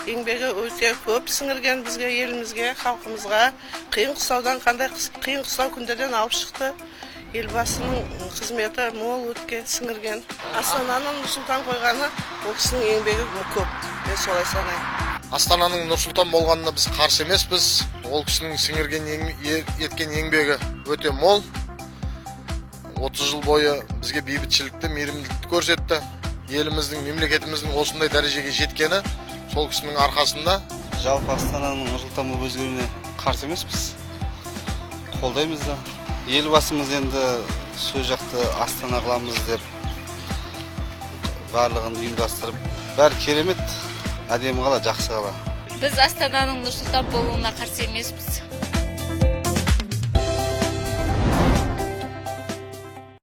еңбегі өте көп сіңірген бізге, елімізге, халқымызға. Қиын-қыстаудан, қандай қиын-қыстау күндерден алып шықты. Елбасының қызметі мол өткен, сіңірген. Астананың Нұрсұлтан қойғаны ол кісінің еңбегі көп. Мен солай санаймын. Астананың Нұрсұлтан болғанына біз қарсы емеспіз. Ол кісінің сіңірген еткен еңбегі өте мол. 30 жыл бойы бізге бейбітшілікті, мейірімділікті көрсетті. Еліміздің, мемлекетіміздің осындай дәрежеге жеткені сол кісінің арқасында. Жалпы Астананың Нұрсұлтан болып өзгеруіне қарсы емеспіз. Қолдаймыз да. Елбасымыз енді сол жақты Астана қыламыз деп барлығын ұйымдастырып, бәрі керемет, әдемі қала, жақсы қала. Біз Астананың Нұрсұлтан болуына қарсы емеспіз.